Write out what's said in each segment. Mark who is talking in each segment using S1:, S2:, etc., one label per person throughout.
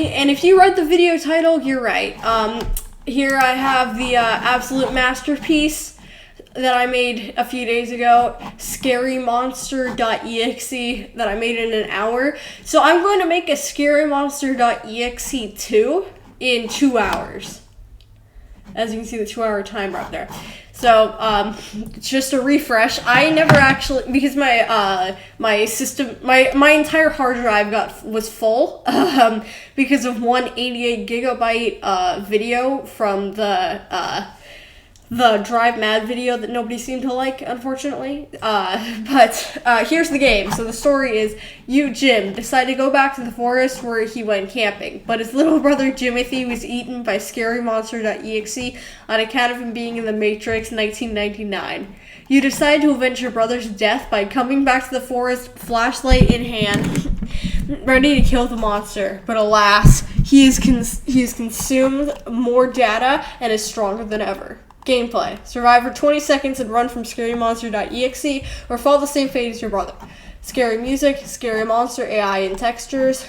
S1: And if you read the video title, you're right. Here I have the absolute masterpiece that I made a few days ago, scarymonster.exe, that I made in an hour. So I'm going to make a scarymonster.exe 2 in 2 hours. As you can see, the 2-hour timer up there. So, just a refresh. I never actually, because my system, my entire hard drive was full, because of one 88 gigabyte video from the Drive Mad video that nobody seemed to like, unfortunately. But here's the game. So the story is, Jim, decided to go back to the forest where he went camping, but his little brother Jimothy was eaten by scarymonster.exe on account of him being in the Matrix 1999. You decide to avenge your brother's death by coming back to the forest, flashlight in hand, ready to kill the monster. But alas, he has consumed more data and is stronger than ever. Gameplay. Survive for 20 seconds and run from scarymonster.exe or follow the same fate as your brother. Scary music, scary monster, AI and textures,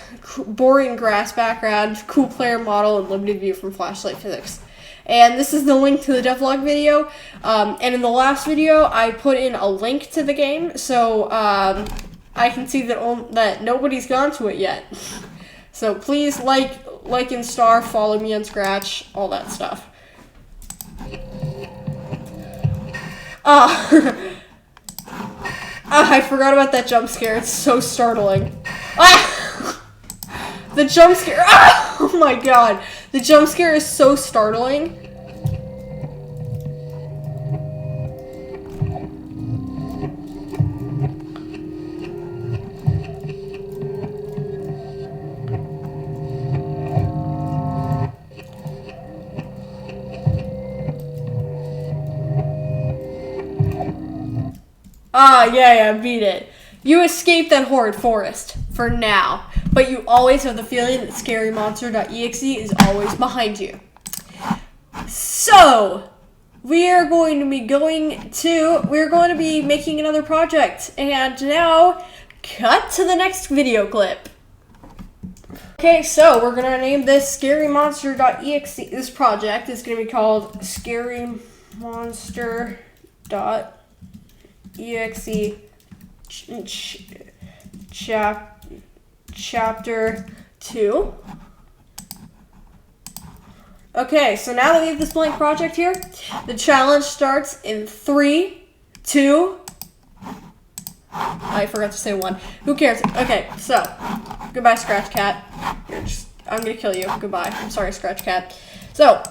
S1: boring grass background, cool player model, and limited view from flashlight physics. And this is the link to the devlog video. And in the last video, I put in a link to the game, so I can see that nobody's gone to it yet. So please like and star, follow me on Scratch, all that stuff. I forgot about that jump scare. It's so startling. The jump scare. Oh my god. The jump scare is so startling. Yeah, beat it. You escaped that horrid forest, for now, but you always have the feeling that scarymonster.exe is always behind you. So, we're going to be making another project, and now, cut to the next video clip. Okay, so we're gonna name this scarymonster.exe. This project is gonna be called scarymonster.exe chapter 2. Okay, so now that we have this blank project here, the challenge starts in 3, 2. I forgot to say 1. Who cares? Okay, so goodbye, Scratch Cat. I'm gonna kill you. Goodbye. I'm sorry, Scratch Cat. So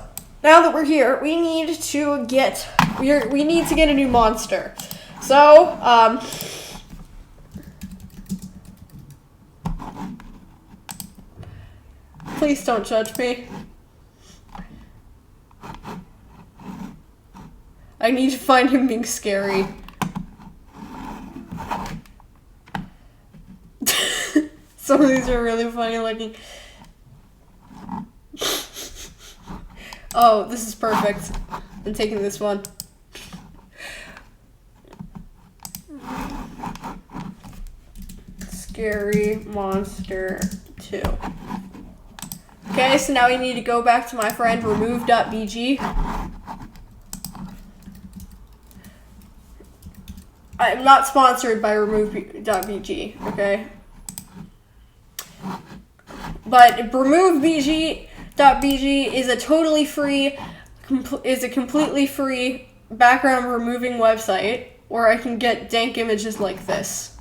S1: now that we're here, we need to get a new monster. So, please don't judge me. I need to find him being scary. Some of these are really funny looking. Oh, this is perfect. I'm taking this one. Scary Monster 2. Okay, so now we need to go back to my friend remove.bg. I'm not sponsored by remove.bg, okay? But remove.bg is a totally free, completely free background removing website where I can get dank images like this.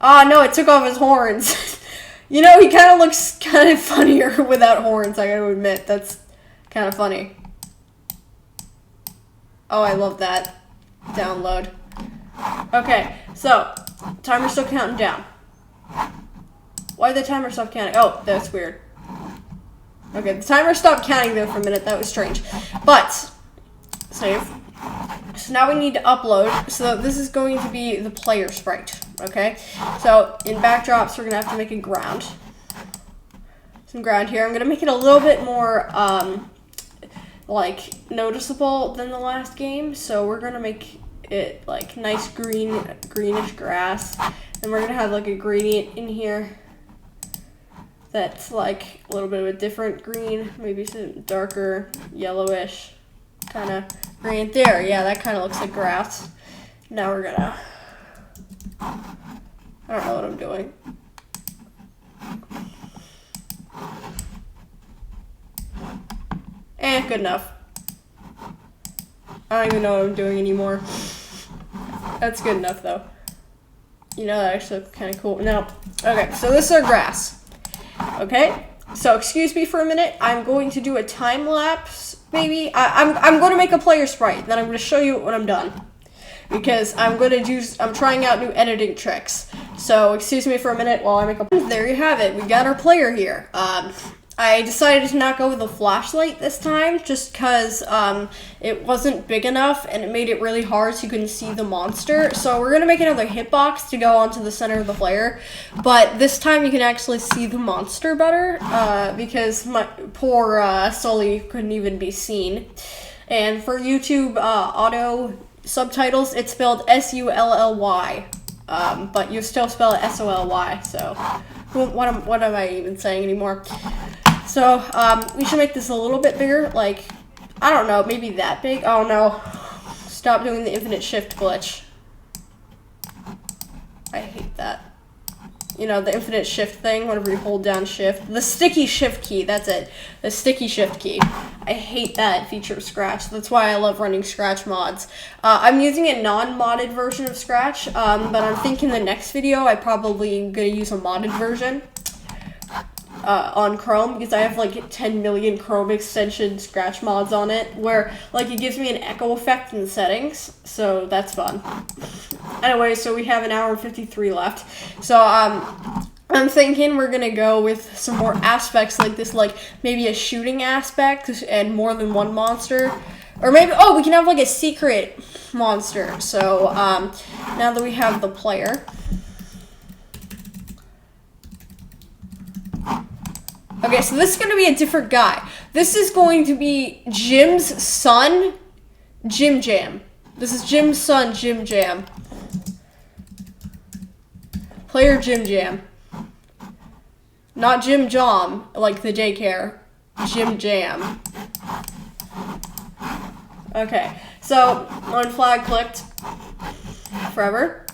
S1: Ah, no, it took off his horns. You know, he kind of looks kind of funnier without horns, I gotta admit. That's kind of funny. Oh, I love that. Download. Okay, so, timer's still counting down. Why did the timer stop counting? Oh, that's weird. Okay, the timer stopped counting there for a minute. That was strange. But, save. So now we need to upload. So this is going to be the player sprite. Okay? So in backdrops, we're going to have to make a ground. Some ground here. I'm going to make it a little bit more, like, noticeable than the last game. So we're going to make it, like, nice greenish grass. And we're going to have, like, a gradient in here. that's like a little bit of a different green, maybe some darker yellowish kind of green. There, yeah, that kind of looks like grass. Now we're gonna, I don't know what I'm doing. Good enough. I don't even know what I'm doing anymore. That's good enough though. You know, that actually looks kind of cool. No. Okay, so this is our grass. Okay, so excuse me for a minute. I'm going to do a time lapse, maybe. I'm going to make a player sprite, then I'm going to show you when I'm done. Because I'm trying out new editing tricks. So excuse me for a minute while I make a. There you have it. We got our player here. I decided to not go with a flashlight this time, just because it wasn't big enough and it made it really hard so you couldn't see the monster. So we're going to make another hitbox to go onto the center of the player, but this time you can actually see the monster better, because my poor Sully couldn't even be seen. And for YouTube auto subtitles, it's spelled S-U-L-L-Y, but you still spell it S-O-L-Y, so what am I even saying anymore? So, we should make this a little bit bigger, like, I don't know, maybe that big? Oh no, stop doing the infinite shift glitch. I hate that. You know, the infinite shift thing, whenever you hold down shift. The sticky shift key, that's it. The sticky shift key. I hate that feature of Scratch. That's why I love running Scratch mods. I'm using a non-modded version of Scratch, but I'm thinking the next video I probably am going to use a modded version. On Chrome, because I have like 10 million Chrome extension Scratch mods on it, where like it gives me an echo effect in the settings, so that's fun. Anyway, so we have an hour and 53 left. So I'm thinking we're gonna go with some more aspects like this, like maybe a shooting aspect and more than one monster, or maybe we can have like a secret monster. So now that we have the player. Okay, so this is going to be a different guy. This is going to be Jim's son, Jim Jam. This is Jim's son, Jim Jam. Player Jim Jam. Not Jim Jom, like the daycare. Jim Jam. Okay, so one flag clicked. Forever.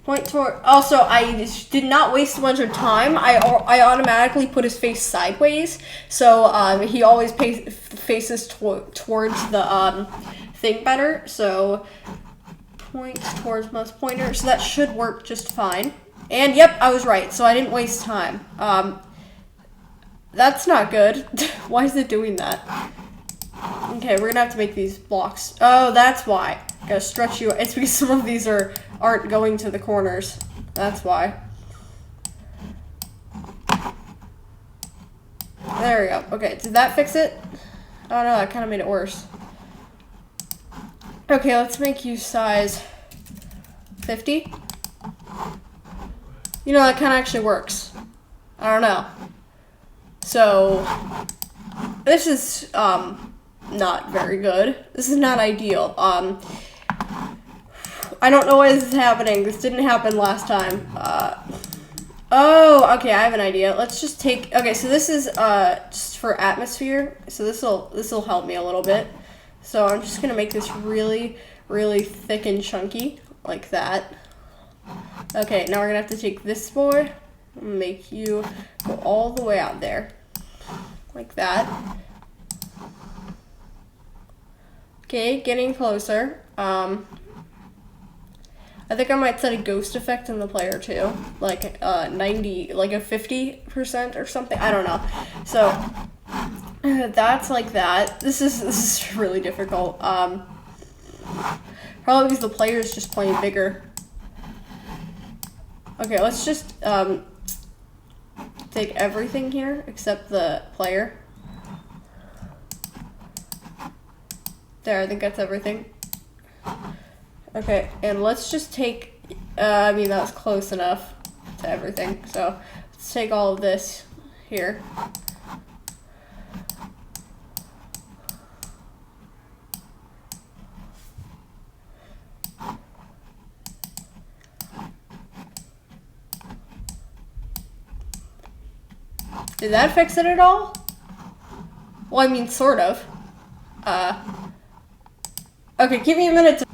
S1: Point toward. Also, I did not waste a bunch of time. I automatically put his face sideways, so he always faces towards the thing better. So point towards mouse pointer. So that should work just fine. And yep, I was right. So I didn't waste time. That's not good. Why is it doing that? Okay, we're gonna have to make these blocks. Oh, that's why. Gotta stretch you. It's because some of these aren't going to the corners. That's why. There we go. Okay, did that fix it? Oh no, that kind of made it worse. Okay, let's make you size 50. You know, that kind of actually works. I don't know. So, this is, not very good. This is not ideal. I don't know why this is happening. This didn't happen last time. Oh, okay, I have an idea. Let's just take, okay, so this is, just for atmosphere. So this'll help me a little bit. So I'm just gonna make this really, really thick and chunky, like that. Okay, now we're gonna have to take this boy, and make you go all the way out there. Like that. Okay, getting closer. I think I might set a ghost effect in the player too, like 90, like a 50% or something. I don't know. So that's like that. This is really difficult. Probably because the player is just playing bigger. Okay, let's just take everything here except the player. There, I think that's everything. Okay, and let's just take, I mean, that was close enough to everything. So let's take all of this here. Did that fix it at all? Well, I mean, sort of. Okay, give me a minute to...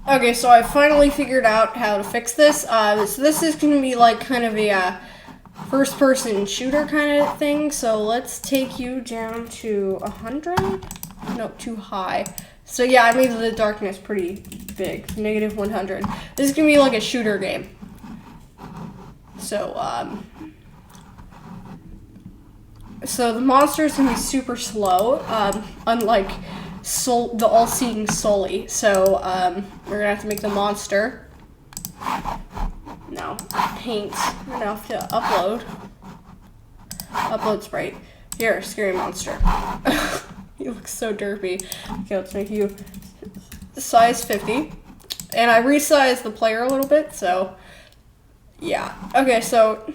S1: Okay, so I finally figured out how to fix this. So this is going to be like kind of a first-person shooter kind of thing. So let's take you down to 100? No, too high. So yeah, I made the darkness pretty big, -100. This is going to be like a shooter game. So, so the monster is going to be super slow, unlike the all-seeing Sully. So, we're going to have to make the monster. Now, paint. We're going to have to upload. Upload sprite. Here, scary monster. You look so derpy. Okay, let's make you size 50. And I resized the player a little bit, so yeah. Okay, so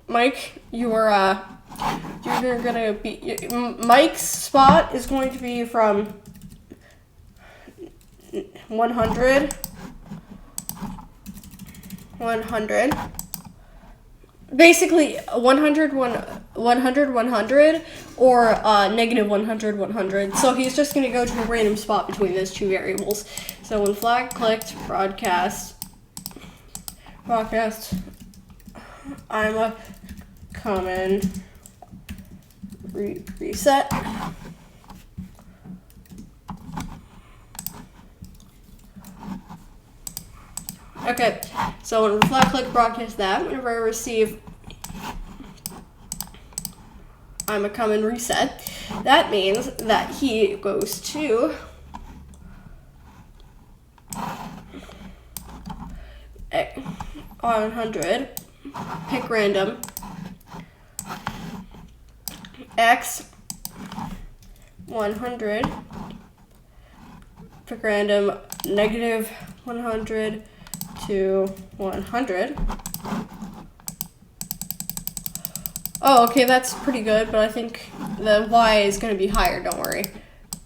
S1: Mike, you're gonna be Mike's spot is going to be from 100. Basically 100, 100, or -100, 100. So he's just going to go to a random spot between those two variables. So when flag clicked, broadcast, I'm a common reset. Okay, so when flag click broadcast that, whenever I receive I'm a common reset, that means that he goes to $100, pick random, X 100, pick random, -100 to 100. Oh, okay, that's pretty good, but I think the Y is going to be higher, don't worry.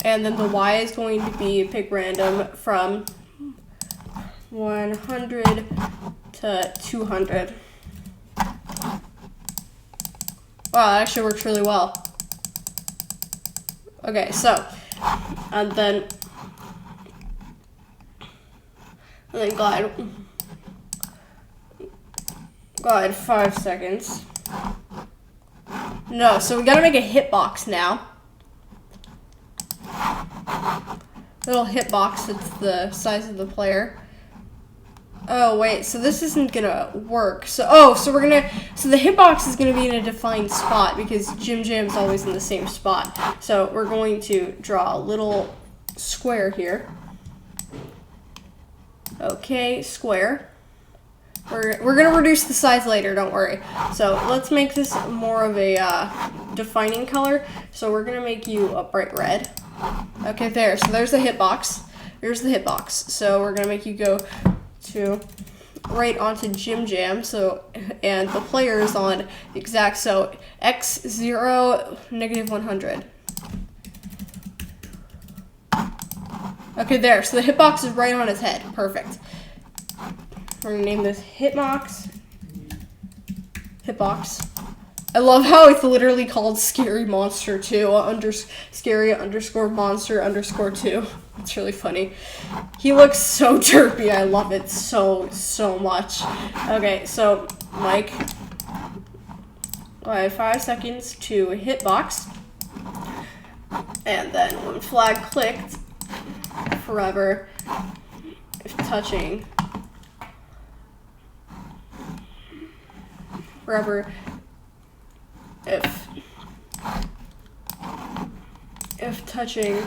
S1: And then the Y is going to be pick random from 100 to 200. Wow, that actually works really well. Okay, so, and then glide 5 seconds. No, so we gotta make a hitbox now. Little hitbox that's the size of the player. Oh wait, so this isn't gonna work. So so the hitbox is gonna be in a defined spot because Jim Jam's always in the same spot. So we're going to draw a little square here. Okay, square. We're gonna reduce the size later, don't worry. So let's make this more of a defining color. So we're gonna make you a bright red. Okay, there. So there's the hitbox. There's the hitbox. So we're gonna make you go to right onto Jim Jam. So and the player is on exact. So X0 -100. Okay, there. So the hitbox is right on his head. Perfect. We're gonna name this Hitbox. I love how it's literally called Scary Monster 2 scary _ monster _ 2. It's really funny. He looks so derpy. I love it so much. Okay, so Mike, I have 5 seconds to hitbox, and then when flag clicked, forever if touching. Forever if touching,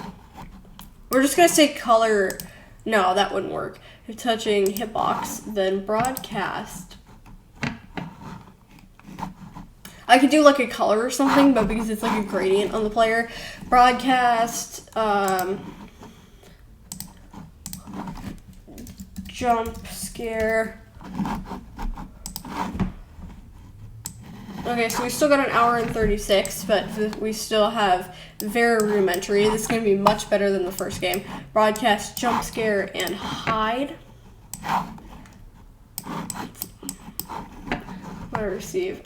S1: we're just gonna say color. No, that wouldn't work. If touching hitbox, then broadcast. I could do like a color or something, but because it's like a gradient on the player, broadcast jump scare. Okay, so we still got an hour and 36, but we still have very rudimentary. This is going to be much better than the first game. Broadcast, jump scare, and hide. I receive.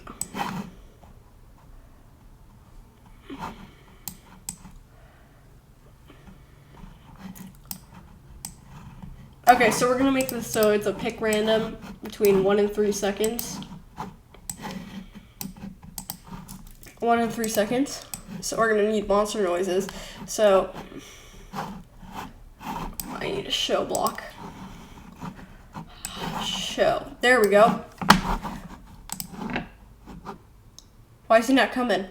S1: Okay, so we're gonna make this so it's a pick random between 1 and 3 seconds. 1 and 3 seconds. So we're gonna need monster noises. So I need a show block. Show. There we go. Why is he not coming?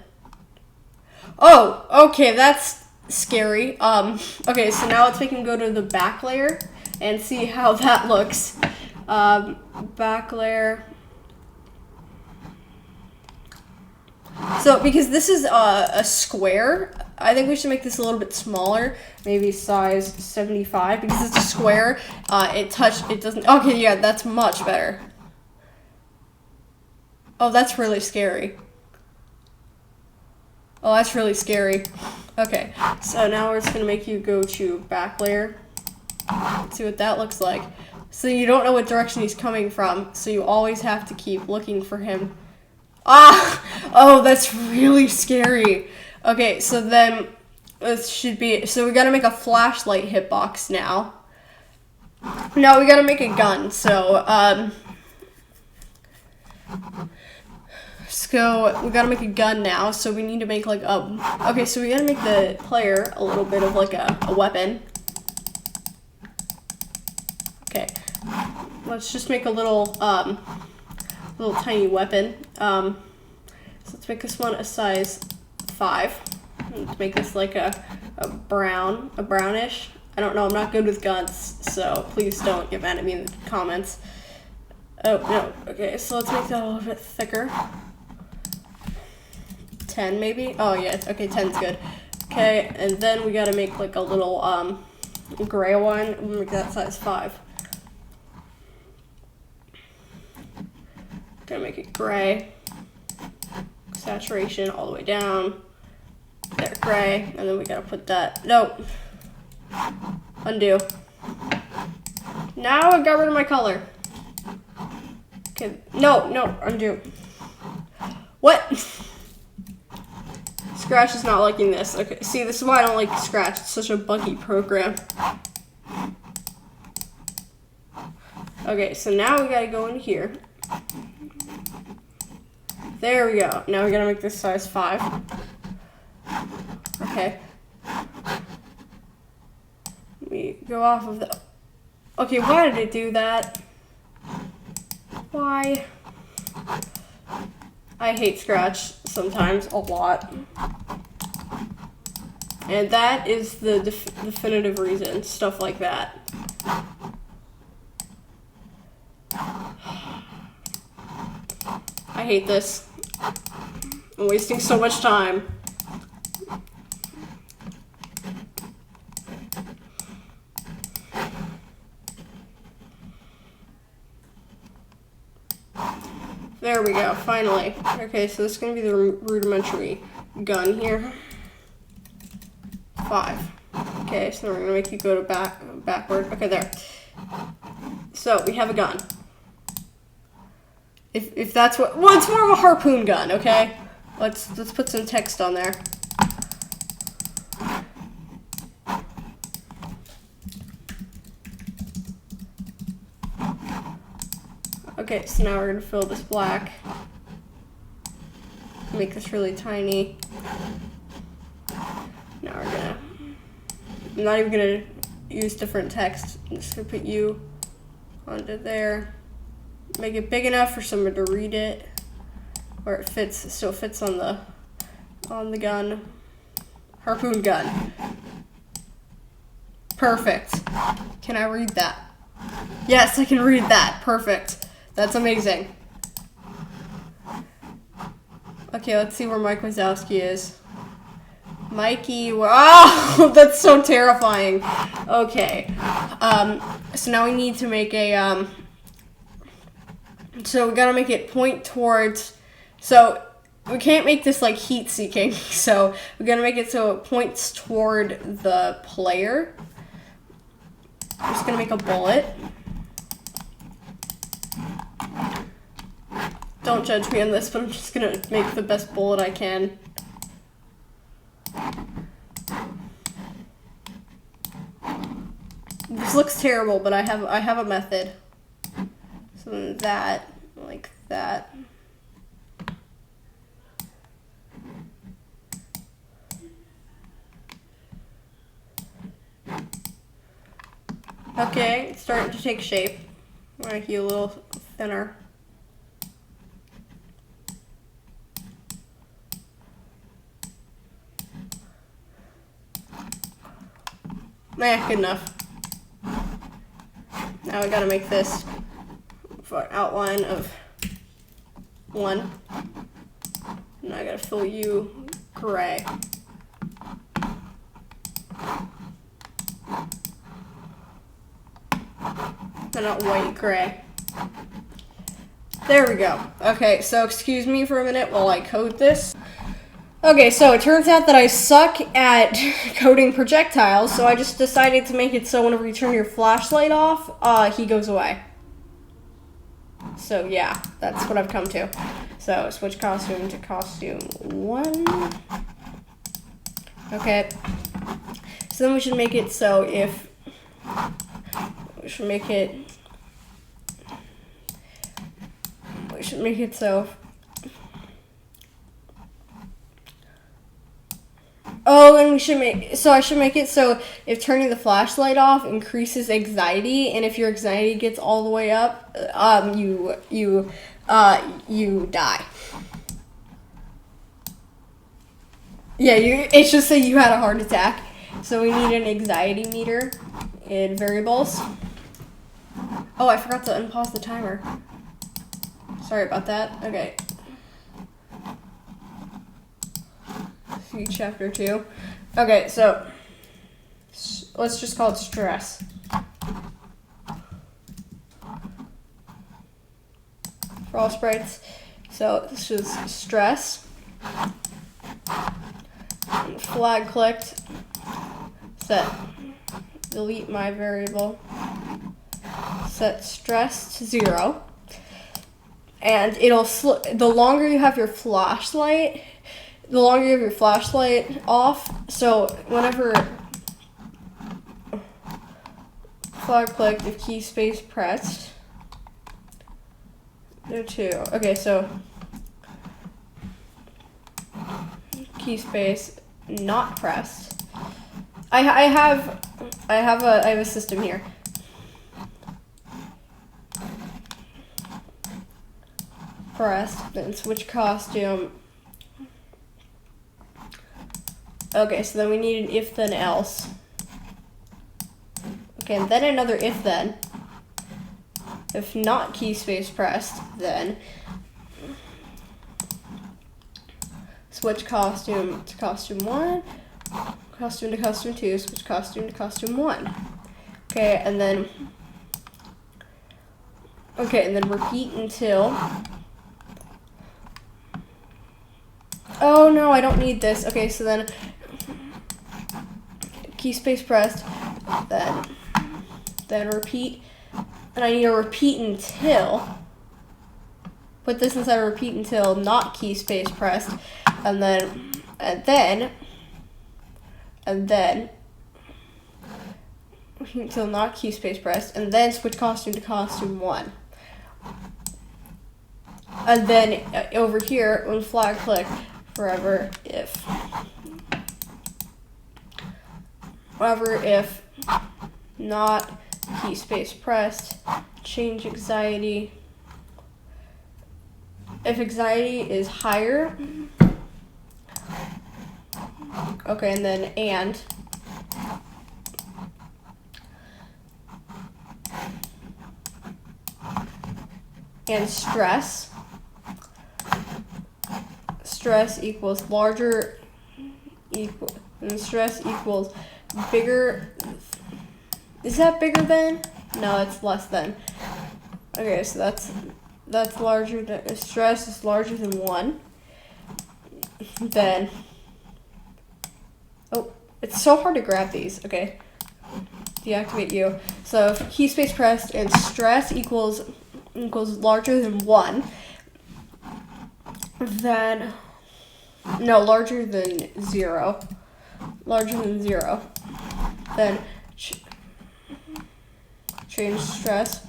S1: Oh, okay, that's scary. Okay, so now let's make him go to the back layer and see how that looks. Back layer. So, because this is a square, I think we should make this a little bit smaller, maybe size 75, because it's a square. It doesn't, okay, yeah, that's much better. Oh, that's really scary. Oh, that's really scary. Okay, so now we're just gonna make you go to back layer. See what that looks like. So you don't know what direction he's coming from, so you always have to keep looking for him. Ah! Oh, that's really scary. Okay, so then this should be, so we gotta make a flashlight hitbox now. Now we gotta make a gun, so we gotta make a gun now, so we need to make like a, okay, so we gotta make the player a little bit of like a weapon. Okay, let's just make a little tiny weapon. So let's make this one a size 5. Let's make this like a brownish. I don't know, I'm not good with guns, so please don't get mad at me in the comments. Oh, no, okay, so let's make that a little bit thicker. 10 maybe? Oh yeah, okay, 10's good. Okay, and then we gotta make like a little gray one. We'll make that size 5. Gonna make it gray. Saturation all the way down. There, gray. And then we gotta put that. No. Undo. Now I got rid of my color. Okay. No. Undo. What? Scratch is not liking this. Okay. See, this is why I don't like Scratch. It's such a buggy program. Okay, so now we gotta go in here. There we go. Now we gotta make this size 5. Okay. Let me go off of the... Okay, why did it do that? Why? I hate Scratch sometimes a lot. And that is the definitive reason. Stuff like that. I hate this. I'm wasting so much time. There we go, finally. Okay, so this is going to be the rudimentary gun here. 5. Okay, so we're going to make you go to backward. Okay, there. So, we have a gun. If that's what, well, it's more of a harpoon gun, okay? Let's put some text on there. Okay, so now we're gonna fill this black. Make this really tiny. Now I'm not even gonna use different text. I'm just gonna put you onto there. Make it big enough for someone to read it, where it fits, so it fits on the gun. Harpoon gun. Perfect. Can I read that? Yes, I can read that. Perfect. That's amazing. Okay, let's see where Mike Wazowski is. Mikey, oh, that's so terrifying. Okay, so now we need to make a, so we gotta make it point towards, so we can't make this like heat seeking, so we're gonna make it so it points toward the player. I'm just gonna make a bullet. Don't judge me on this, but I'm just gonna make the best bullet I can. This looks terrible, but I have a method. So then that, like that. Okay, it's starting to take shape. Make you a little thinner. Good enough. Now I gotta make this for an outline of 1. Now I gotta fill you gray. No, not white, gray. There we go. Okay, so excuse me for a minute while I code this. Okay, so it turns out that I suck at coding projectiles, so I just decided to make it so whenever you turn your flashlight off, he goes away. So yeah, that's what I've come to. So switch costume to costume 1. Okay. So then we should make it so if... We should make it so... Oh, and I should make it so if turning the flashlight off increases anxiety, and if your anxiety gets all the way up, you die. Yeah, it should say you had a heart attack. So we need an anxiety meter in variables. Oh, I forgot to unpause the timer. Sorry about that. Okay. See chapter 2. Okay, so let's just call it stress. For all sprites. So this is stress. Flag clicked. Set. Delete my variable. Set stress to 0. And it'll the longer you have your flashlight off, so whenever flag clicked, if key space pressed, there too. Okay, so key space not pressed. I have a system here. Pressed, then switch costume. Okay, so then we need an if then else. Okay, and then another if then. If not key space pressed, then switch costume to costume 1, costume to costume 2, switch costume to costume 1. Okay, and then repeat until. Oh no, I don't need this. Okay, so then key space pressed, then repeat, and I need to repeat until. Put this inside of repeat until not key space pressed, and then until not key space pressed, and then switch costume to costume 1. And then over here, when flag click, forever if not key space pressed, change anxiety. If anxiety is higher, okay, and then and stress equals larger and stress equals bigger. Is that bigger than? No, it's less than. Okay, so that's larger than, stress is larger than 1. Then, oh, it's so hard to grab these. Okay, deactivate you. So if key space pressed and stress equals larger than 1, then no, larger than 0. Larger than 0. Then change stress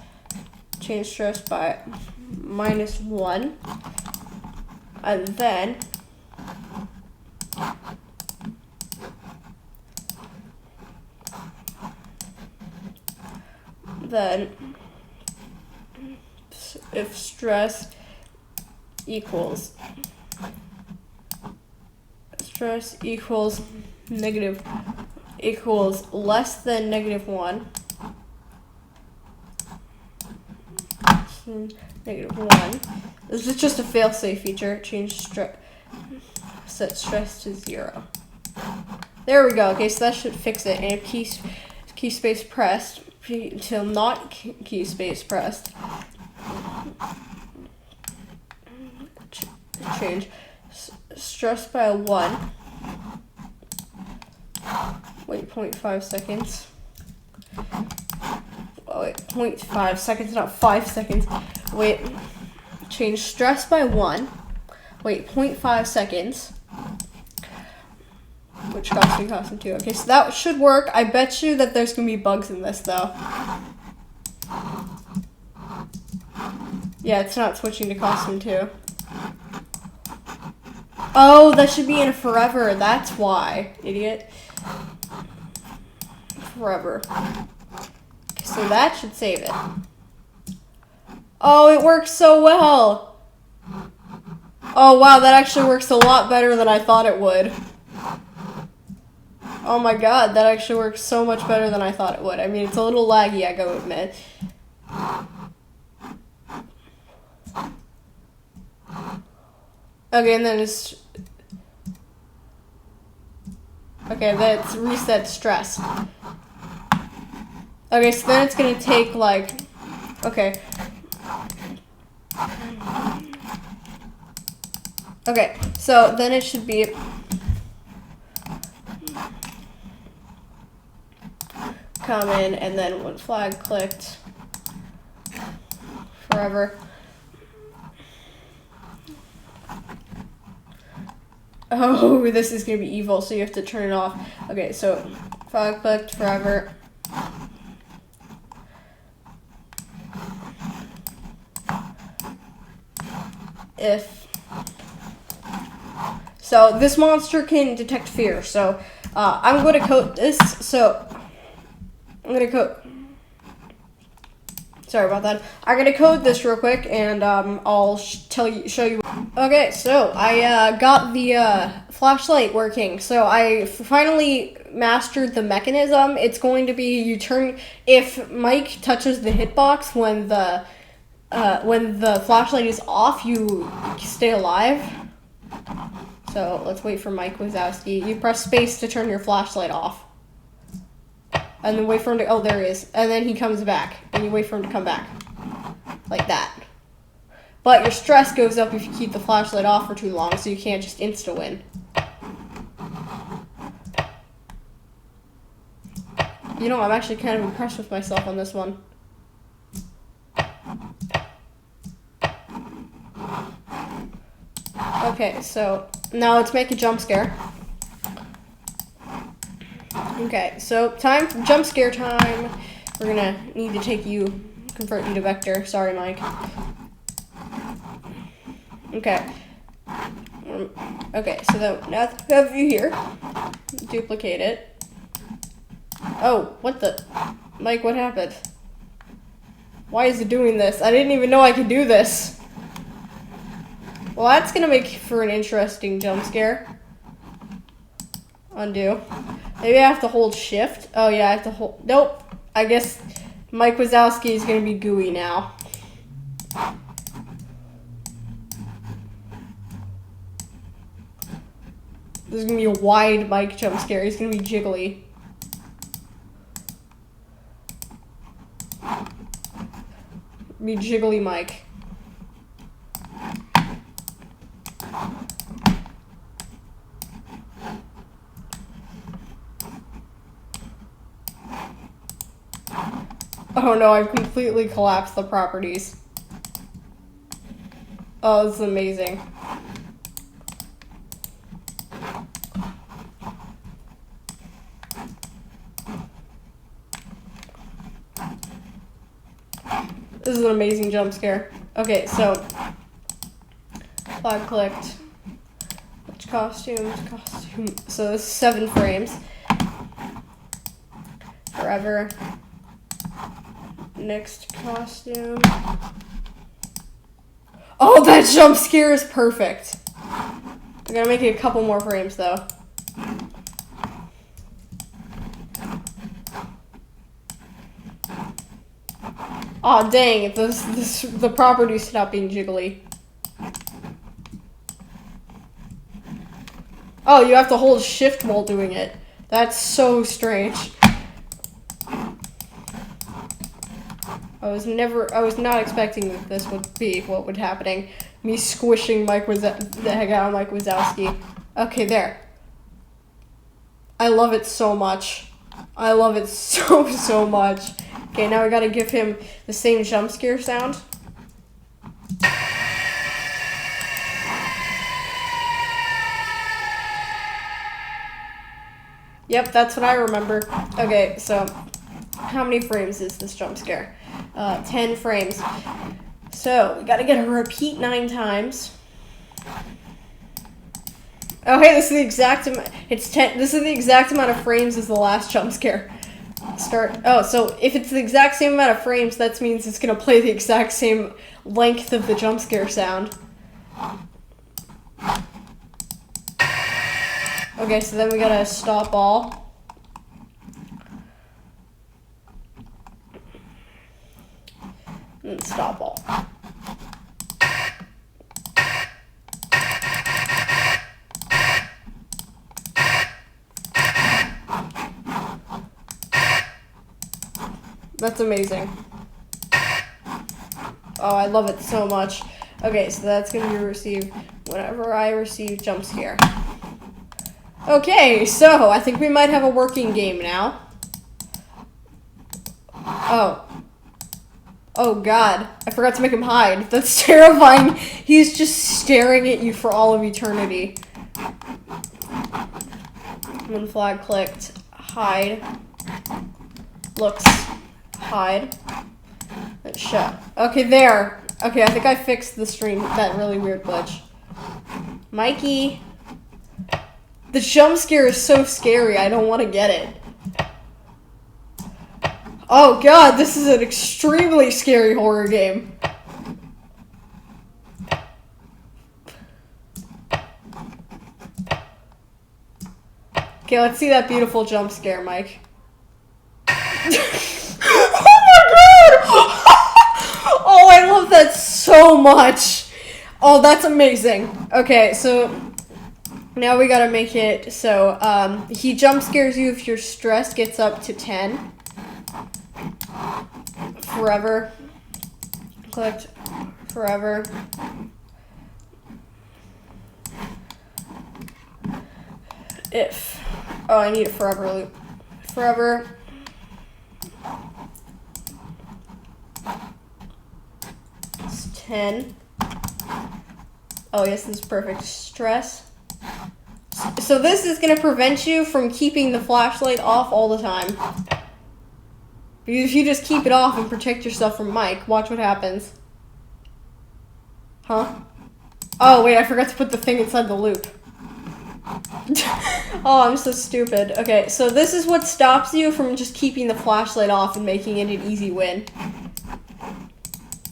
S1: by -1, and then if stress equals less than -1, -1. This is just a fail-safe feature. Set stress to 0. There we go. Okay, so that should fix it. And key space pressed until not key space pressed. Change stress by 1. Wait 0.5 seconds. Oh, wait, 0.5 seconds, not 5 seconds. Wait, change stress by 1. Wait, 0.5 seconds. Which cost me 2. Okay, so that should work. I bet you that there's gonna be bugs in this though. Yeah, it's not switching to costume 2. Oh, that should be in forever. That's why, idiot. Forever. So that should save it. Oh, it works so well. Oh, wow, that actually works a lot better than I thought it would. Oh my god, that actually works so much better than I thought it would. I mean, it's a little laggy, I gotta admit. Okay, and then it's... Okay, then it's reset stress. Okay, so then it's gonna take like... Okay. Okay, so then it should be... Come in, and then when flag clicked, forever. Oh, this is gonna be evil, so you have to turn it off. Okay, so flag clicked, forever. If so, this monster can detect fear. So I'm going to code this. So I'm going to code. Sorry about that. I'm going to code this real quick, and I'll show you. Okay, so I got the flashlight working. So I finally mastered the mechanism. It's going to be you turn if Mike touches the hitbox when the flashlight is off, you stay alive. So let's wait for Mike Wazowski. You press space to turn your flashlight off. And then wait for him to, oh, there he is. And then he comes back. And you wait for him to come back. Like that. But your stress goes up if you keep the flashlight off for too long, so you can't just insta-win. You know, I'm actually kind of impressed with myself on this one. Okay, so now let's make a jump scare. Okay, so time for jump scare time. We're gonna need to convert you to vector. Sorry, Mike. Okay. Okay, so then now that we have you here, duplicate it. Oh, what the? Mike, what happened? Why is it doing this? I didn't even know I could do this. Well, that's gonna make for an interesting jump scare. Undo. Maybe I have to hold shift. Oh yeah, I have to hold. Nope. I guess Mike Wazowski is gonna be gooey now. This is gonna be a wide Mike jump scare. He's gonna be jiggly. Be jiggly Mike. Oh no, I've completely collapsed the properties. Oh, this is amazing. an amazing jump scare. Okay, so flag clicked. Which costume? So this is 7 frames. Forever. Next costume. Oh, that jump scare is perfect. I'm gonna make it a couple more frames though. Aw, dang, the property stopped being jiggly. Oh, you have to hold shift while doing it. That's so strange. I was not expecting that this would be what would happening. Me squishing the heck out of Mike Wazowski. Okay, there. I love it so much. I love it so much. Okay, now I gotta give him the same jump scare sound. Yep, that's what I remember. Okay, so how many frames is this jump scare? 10 frames. So we gotta get a repeat 9 times. Oh, hey, this is the exact amount. It's 10. This is the exact amount of frames as the last jump scare. Start. Oh, so if it's the exact same amount of frames, that means it's gonna play the exact same length of the jump scare sound. Okay, so then we gotta stop all. And stop all. That's amazing. Oh, I love it so much. Okay, so that's gonna be received whenever I receive jump scare. Okay, so I think we might have a working game now. Oh god, I forgot to make him hide. That's terrifying. He's just staring at you for all of eternity. One flag clicked. Hide. Looks. Hide. Shut. Okay, there. Okay, I think I fixed the stream, that really weird glitch. Mikey. The jump scare is so scary, I don't want to get it. Oh god, this is an extremely scary horror game. Okay, let's see that beautiful jump scare, Mike. Oh my god! Oh, I love that so much. Oh, that's amazing. Okay, so now we gotta make it so he jump scares you if your stress gets up to 10. Forever. Clicked. Forever. If. Oh, I need a forever loop. Forever. It's 10. Oh, yes, this is perfect. Stress. So this is going to prevent you from keeping the flashlight off all the time. Because if you just keep it off and protect yourself from Mike, watch what happens. Huh? Oh, wait, I forgot to put the thing inside the loop. Oh, I'm so stupid. Okay, so this is what stops you from just keeping the flashlight off and making it an easy win.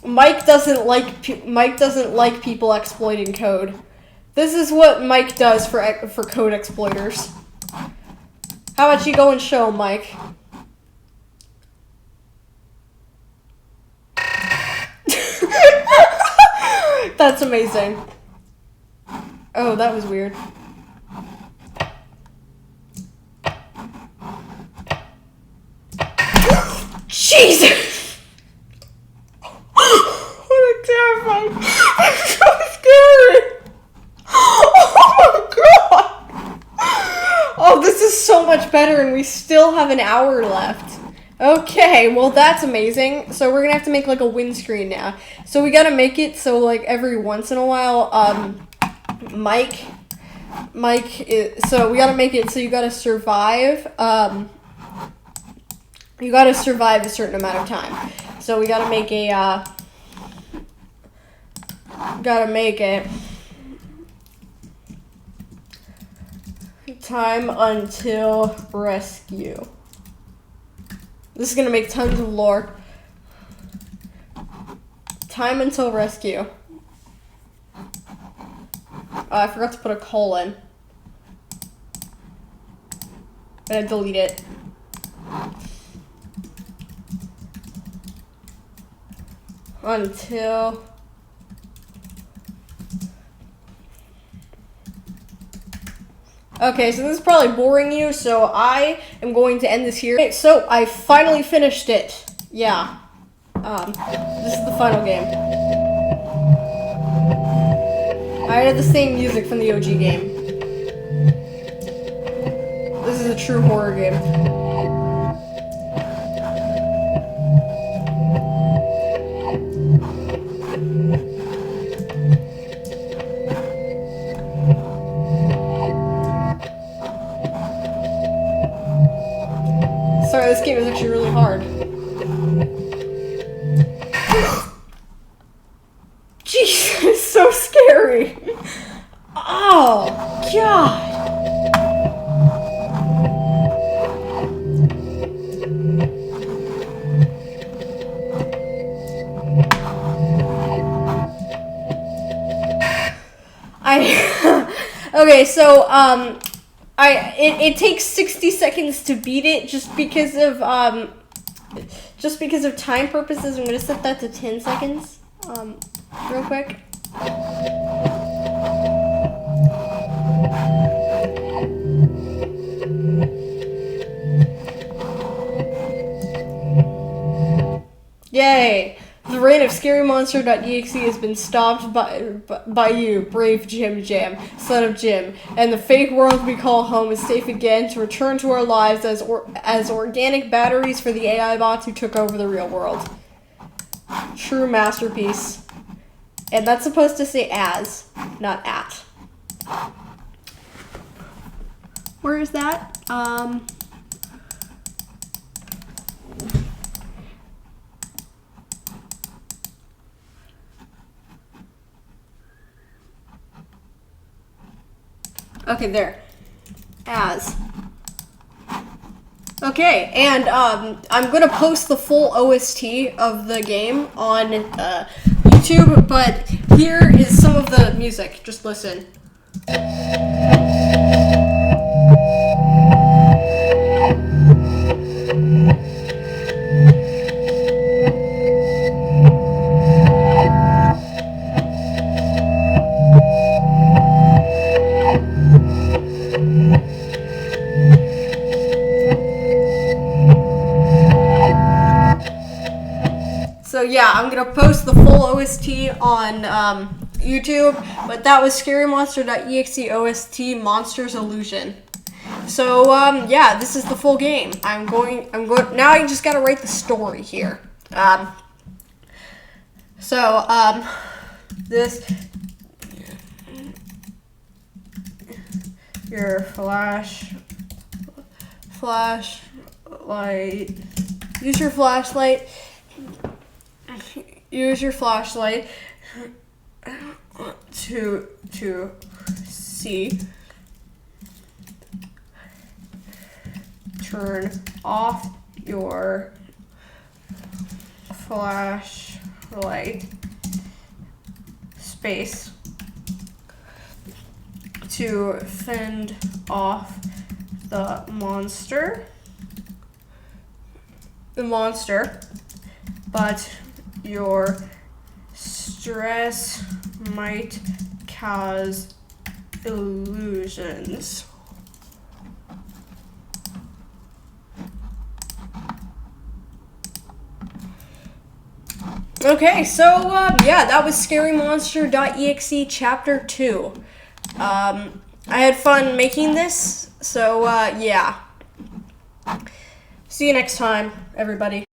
S1: Mike doesn't like people exploiting code. This is what Mike does for code exploiters. How about you go and show him, Mike? That's amazing. Oh, that was weird. Jesus! What a terrifying. I'm so scared! Oh my god! Oh, this is so much better and we still have an hour left. Okay, well that's amazing. So we're gonna have to make like a windscreen now. So we gotta make it so like every once in a while, so we gotta make it so you gotta survive, you gotta survive a certain amount of time. So we gotta make a, Gotta make it. Time until rescue. This is gonna make tons of lore. Time until rescue. Oh, I forgot to put a colon. And I delete it. Until okay, so this is probably boring you, so I am going to end this here. Okay, so I finally finished it. Yeah. This is the final game. I had the same music from the OG game. This is a true horror game. Sorry, this game is actually really hard. Jeez, it's so scary. Oh, God. Okay, so, it takes 60 seconds to beat it just because of time purposes. I'm gonna set that to 10 seconds, real quick. Yay! The reign of scarymonster.exe has been stopped by you, brave Jim Jam, son of Jim, and the fake world we call home is safe again to return to our lives as organic batteries for the AI bots who took over the real world. True masterpiece. And that's supposed to say as, not at. Where is that? Okay, there. As. Okay, and I'm gonna post the full OST of the game on YouTube, but here is some of the music. Just listen. So yeah, I'm gonna post the full OST on YouTube, but that was scarymonster.exe OST Monsters Illusion. So yeah, this is the full game. I'm going now. I just gotta write the story here. This your flashlight. Use your flashlight. Use your flashlight to see. Turn off your flashlight. Space. To fend off the monster. But your stress might cause illusions. Okay, so yeah, that was scarymonster.exe chapter 2. I had fun making this, so yeah. See you next time, everybody.